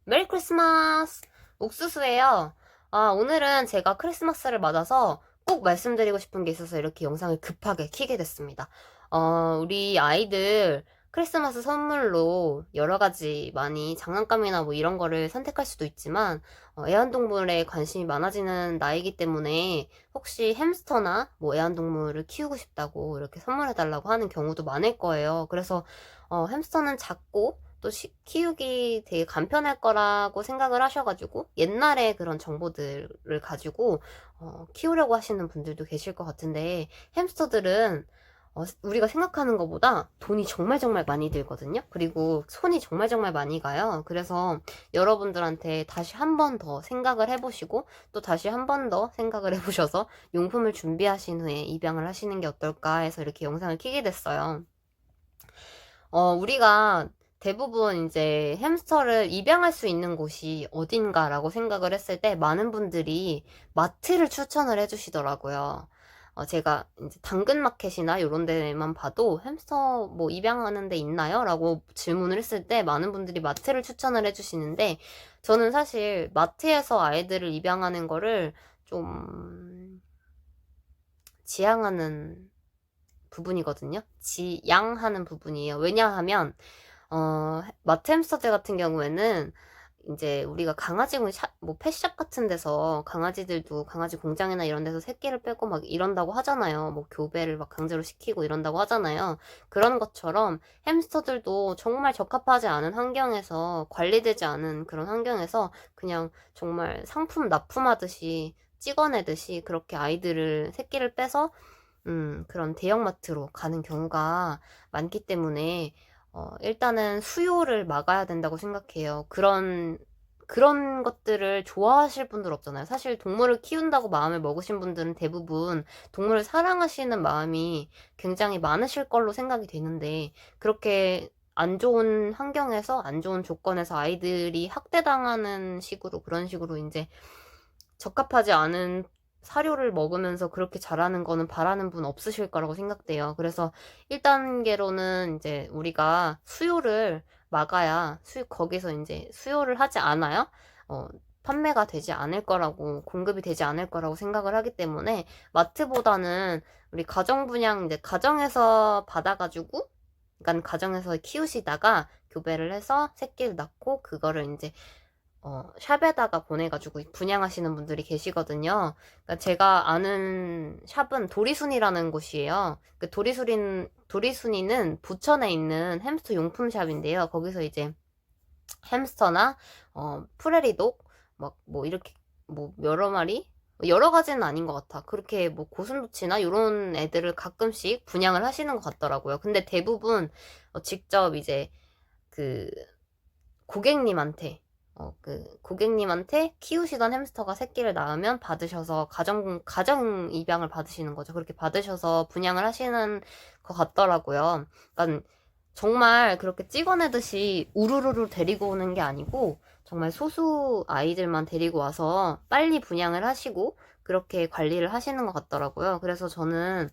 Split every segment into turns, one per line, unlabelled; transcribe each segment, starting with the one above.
메리 크리스마스! 옥수수예요. 오늘은 제가 크리스마스를 맞아서 꼭 말씀드리고 싶은 게 있어서 이렇게 영상을 급하게 켜게 됐습니다. 우리 아이들 크리스마스 선물로 여러 가지 많이 장난감이나 뭐 이런 거를 선택할 수도 있지만, 애완동물에 관심이 많아지는 나이기 때문에 혹시 햄스터나 뭐 애완동물을 키우고 싶다고 이렇게 선물해달라고 하는 경우도 많을 거예요. 그래서 햄스터는 작고 또 키우기 되게 간편할 거라고 생각을 하셔가지고 옛날에 그런 정보들을 가지고 키우려고 하시는 분들도 계실 것 같은데, 햄스터들은 우리가 생각하는 것보다 돈이 정말 정말 많이 들거든요. 그리고 손이 정말 정말 많이 가요. 그래서 여러분들한테 다시 한 번 더 생각을 해보시고 또 다시 한 번 더 생각을 해보셔서 용품을 준비하신 후에 입양을 하시는 게 어떨까 해서 이렇게 영상을 켜게 됐어요. 우리가 대부분 이제 햄스터를 입양할 수 있는 곳이 어딘가라고 생각을 했을 때 많은 분들이 마트를 추천을 해주시더라고요. 제가 이제 당근마켓이나 이런 데만 봐도 햄스터 뭐 입양하는 데 있나요? 라고 질문을 했을 때 많은 분들이 마트를 추천을 해주시는데, 저는 사실 마트에서 아이들을 입양하는 거를 좀 지향하는 부분이거든요. 지양하는 부분이에요. 왜냐하면 마트 햄스터들 같은 경우에는 이제 우리가 강아지 뭐 펫샵 같은 데서 강아지들도 강아지 공장이나 이런 데서 새끼를 빼고 막 이런다고 하잖아요. 뭐 교배를 막 강제로 시키고 이런다고 하잖아요. 그런 것처럼 햄스터들도 정말 적합하지 않은 환경에서, 관리되지 않은 그런 환경에서 그냥 정말 상품 납품하듯이 찍어내듯이 그렇게 아이들을 새끼를 빼서 그런 대형마트로 가는 경우가 많기 때문에, 일단은 수요를 막아야 된다고 생각해요. 그런 것들을 좋아하실 분들 없잖아요. 사실 동물을 키운다고 마음을 먹으신 분들은 대부분 동물을 사랑하시는 마음이 굉장히 많으실 걸로 생각이 되는데, 그렇게 안 좋은 환경에서, 안 좋은 조건에서 아이들이 학대당하는 식으로, 그런 식으로 이제 적합하지 않은 사료를 먹으면서 그렇게 자라는 거는 바라는 분 없으실 거라고 생각돼요. 그래서 1단계로는 이제 우리가 수요를 막아야, 거기서 이제 수요를 하지 않아야, 어, 판매가 되지 않을 거라고, 공급이 되지 않을 거라고 생각을 하기 때문에, 마트보다는 우리 가정 분양, 이제 가정에서 받아가지고, 그러니까 가정에서 키우시다가 교배를 해서 새끼를 낳고, 그거를 이제 샵에다가 보내가지고 분양하시는 분들이 계시거든요. 그러니까 제가 아는 샵은 도리순이라는 곳이에요. 그 도리순이는 부천에 있는 햄스터 용품 샵인데요. 거기서 이제 햄스터나, 프레리독, 막, 뭐, 이렇게, 뭐, 여러 마리? 여러 가지는 아닌 것 같아. 그렇게 뭐, 고슴도치나 이런 애들을 가끔씩 분양을 하시는 것 같더라고요. 근데 대부분, 직접 이제, 그, 고객님한테 고객님한테 키우시던 햄스터가 새끼를 낳으면 받으셔서 가정 입양을 받으시는 거죠. 그렇게 받으셔서 분양을 하시는 것 같더라고요. 그러니까 정말 그렇게 찍어내듯이 우르르르 데리고 오는 게 아니고 정말 소수 아이들만 데리고 와서 빨리 분양을 하시고 그렇게 관리를 하시는 것 같더라고요. 그래서 저는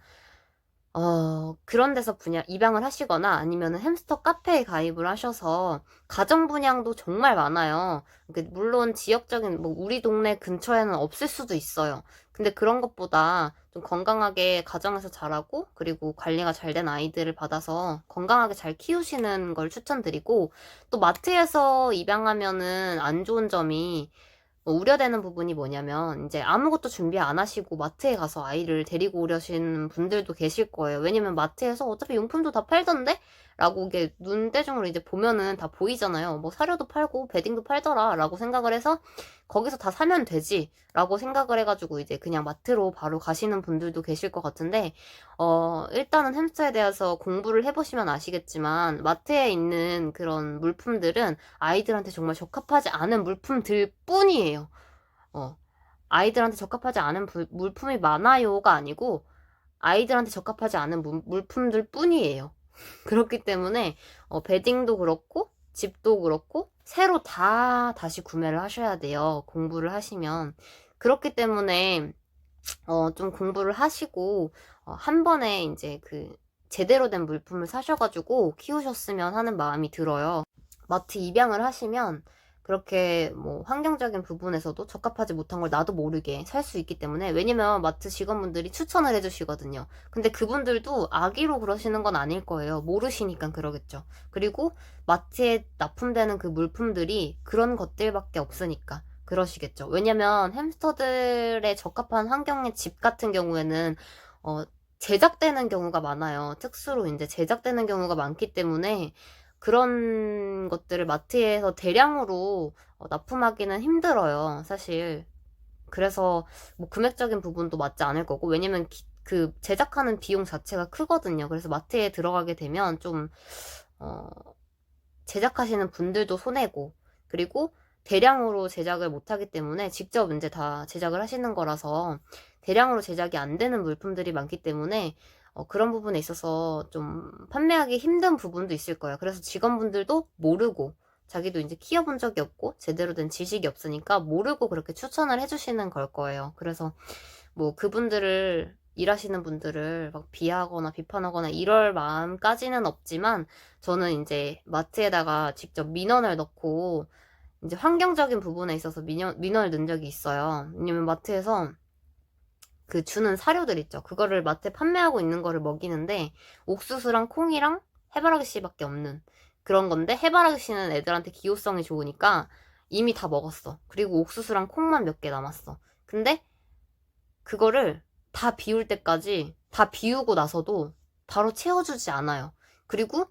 그런 데서 입양을 하시거나 아니면 햄스터 카페에 가입을 하셔서 가정 분양도 정말 많아요. 물론 지역적인, 뭐, 우리 동네 근처에는 없을 수도 있어요. 근데 그런 것보다 좀 건강하게 가정에서 자라고, 그리고 관리가 잘 된 아이들을 받아서 건강하게 잘 키우시는 걸 추천드리고, 또 마트에서 입양하면은 안 좋은 점이, 우려되는 부분이 뭐냐면 이제 아무것도 준비 안 하시고 마트에 가서 아이를 데리고 오려시는 분들도 계실 거예요. 왜냐면 마트에서 어차피 용품도 다 팔던데? 라고 이게 눈대중으로 이제 보면은 다 보이잖아요. 뭐 사료도 팔고 베딩도 팔더라 라고 생각을 해서 거기서 다 사면 되지 라고 생각을 해가지고 이제 그냥 마트로 바로 가시는 분들도 계실 것 같은데, 일단은 햄스터에 대해서 공부를 해보시면 아시겠지만 마트에 있는 그런 물품들은 아이들한테 정말 적합하지 않은 물품들 뿐이에요. 어, 아이들한테 적합하지 않은 물품이 많아요가 아니고 아이들한테 적합하지 않은 물품들 뿐이에요. 그렇기 때문에 베딩도 그렇고 집도 그렇고 새로 다 다시 구매를 하셔야 돼요. 공부를 하시면. 그렇기 때문에 좀 공부를 하시고 한 번에 이제 제대로 된 물품을 사셔가지고 키우셨으면 하는 마음이 들어요. 마트 입양을 하시면 그렇게 뭐 환경적인 부분에서도 적합하지 못한 걸 나도 모르게 살 수 있기 때문에, 왜냐면 마트 직원분들이 추천을 해주시거든요. 근데 그분들도 악의로 그러시는 건 아닐 거예요. 모르시니까 그러겠죠. 그리고 마트에 납품되는 그 물품들이 그런 것들밖에 없으니까 그러시겠죠. 왜냐면 햄스터들의 적합한 환경의 집 같은 경우에는 어, 제작되는 경우가 많아요. 특수로 이제 제작되는 경우가 많기 때문에 그런 것들을 마트에서 대량으로 납품하기는 힘들어요, 사실. 그래서 뭐 금액적인 부분도 맞지 않을 거고, 왜냐면 그 제작하는 비용 자체가 크거든요. 그래서 마트에 들어가게 되면 좀 어, 제작하시는 분들도 손해고, 그리고 대량으로 제작을 못하기 때문에 직접 이제 다 제작을 하시는 거라서 대량으로 제작이 안 되는 물품들이 많기 때문에 그런 부분에 있어서 좀 판매하기 힘든 부분도 있을 거예요. 그래서 직원분들도 모르고, 자기도 이제 키워본 적이 없고 제대로 된 지식이 없으니까 모르고 그렇게 추천을 해주시는 걸 거예요. 그래서 뭐 그분들을, 일하시는 분들을 막 비하하거나 비판하거나 이럴 마음까지는 없지만, 저는 이제 마트에다가 직접 민원을 넣고 이제 환경적인 부분에 있어서 민원을 넣은 적이 있어요. 왜냐면 마트에서 그 주는 사료들 있죠. 그거를 마트에 판매하고 있는 거를 먹이는데 옥수수랑 콩이랑 해바라기 씨밖에 없는 그런 건데, 해바라기 씨는 애들한테 기호성이 좋으니까 이미 다 먹었어. 그리고 옥수수랑 콩만 몇 개 남았어. 근데 그거를 다 비울 때까지, 다 비우고 나서도 바로 채워주지 않아요. 그리고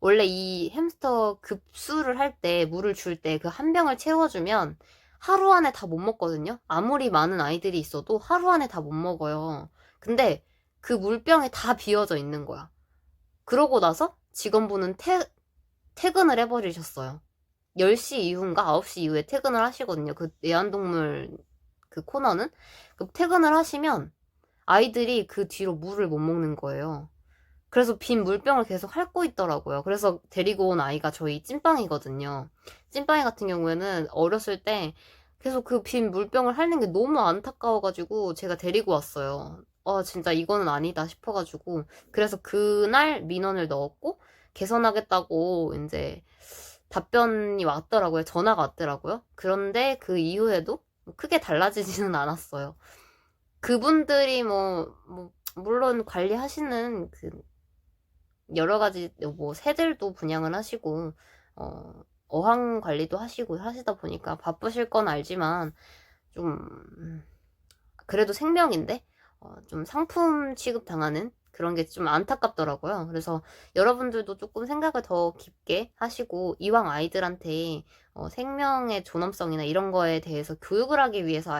원래 이 햄스터 급수를 할 때, 물을 줄 때 그 한 병을 채워주면 하루 안에 다 못 먹거든요. 아무리 많은 아이들이 있어도 하루 안에 다 못 먹어요. 근데 그 물병이 다 비어져 있는 거야. 그러고 나서 직원분은 퇴근을 해버리셨어요. 10시 이후인가 9시 이후에 퇴근을 하시거든요. 그 애완동물 그 코너는. 그 퇴근을 하시면 아이들이 그 뒤로 물을 못 먹는 거예요. 그래서 빈 물병을 계속 핥고 있더라고요. 그래서 데리고 온 아이가 저희 찐빵이거든요. 찐빵이 같은 경우에는 어렸을 때 계속 그 빈 물병을 핥는 게 너무 안타까워가지고 제가 데리고 왔어요. 진짜 이거는 아니다 싶어가지고. 그래서 그날 민원을 넣었고, 개선하겠다고 이제 답변이 왔더라고요. 전화가 왔더라고요. 그런데 그 이후에도 크게 달라지지는 않았어요. 그분들이 물론 관리하시는 그 여러 가지 뭐 새들도 분양을 하시고 어항 관리도 하시고 하시다 보니까 바쁘실 건 알지만, 좀 그래도 생명인데 좀 상품 취급 당하는 그런 게 좀 안타깝더라고요. 그래서 여러분들도 조금 생각을 더 깊게 하시고, 이왕 아이들한테 생명의 존엄성이나 이런 거에 대해서 교육을 하기 위해서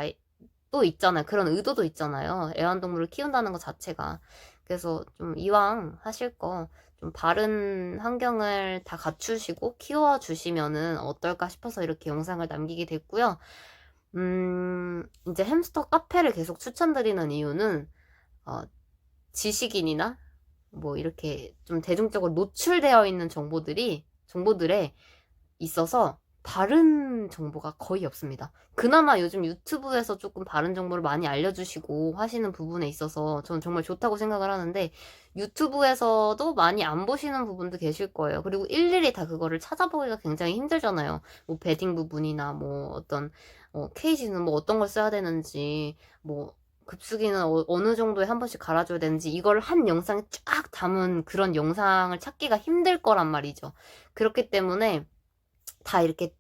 또 있잖아요. 그런 의도도 있잖아요. 애완동물을 키운다는 것 자체가. 그래서 좀 이왕 하실 거 좀 바른 환경을 다 갖추시고 키워주시면은 어떨까 싶어서 이렇게 영상을 남기게 됐고요. 이제 햄스터 카페를 계속 추천드리는 이유는 어, 지식인이나 뭐 이렇게 좀 대중적으로 노출되어 있는 정보들에 있어서 바른 정보가 거의 없습니다. 그나마 요즘 유튜브에서 조금 바른 정보를 많이 알려주시고 하시는 부분에 있어서 저는 정말 좋다고 생각을 하는데, 유튜브에서도 많이 안 보시는 부분도 계실 거예요. 그리고 일일이 다 그거를 찾아보기가 굉장히 힘들잖아요. 뭐 베딩 부분이나 뭐 어떤 케이지는 뭐 어떤 걸 써야 되는지, 뭐 급수기는 어느 정도에 한 번씩 갈아줘야 되는지, 이걸 한 영상에 쫙 담은 그런 영상을 찾기가 힘들 거란 말이죠. 그렇기 때문에 다 이렇게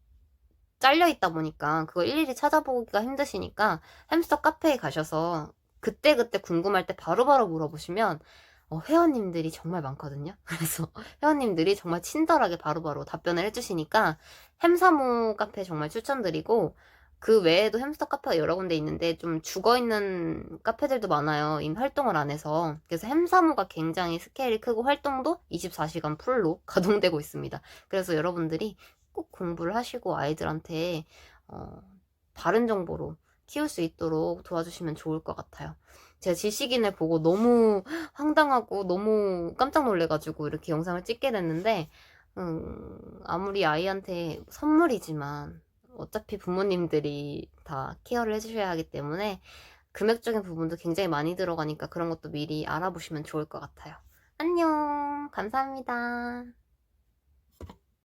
잘려 있다 보니까 그걸 일일이 찾아보기가 힘드시니까 햄스터 카페에 가셔서 그때그때 궁금할 때 바로바로 물어보시면 회원님들이 정말 많거든요. 그래서 회원님들이 정말 친절하게 바로바로 답변을 해주시니까 햄사모 카페 정말 추천드리고, 그 외에도 햄스터 카페가 여러 군데 있는데 좀 죽어있는 카페들도 많아요. 이미 활동을 안 해서. 그래서 햄사모가 굉장히 스케일이 크고 활동도 24시간 풀로 가동되고 있습니다. 그래서 여러분들이 꼭 공부를 하시고 아이들한테 바른 정보로 키울 수 있도록 도와주시면 좋을 것 같아요. 제가 지식인을 보고 너무 황당하고 너무 깜짝 놀래가지고 이렇게 영상을 찍게 됐는데, 아무리 아이한테 선물이지만 어차피 부모님들이 다 케어를 해주셔야 하기 때문에 금액적인 부분도 굉장히 많이 들어가니까 그런 것도 미리 알아보시면 좋을 것 같아요. 안녕! 감사합니다.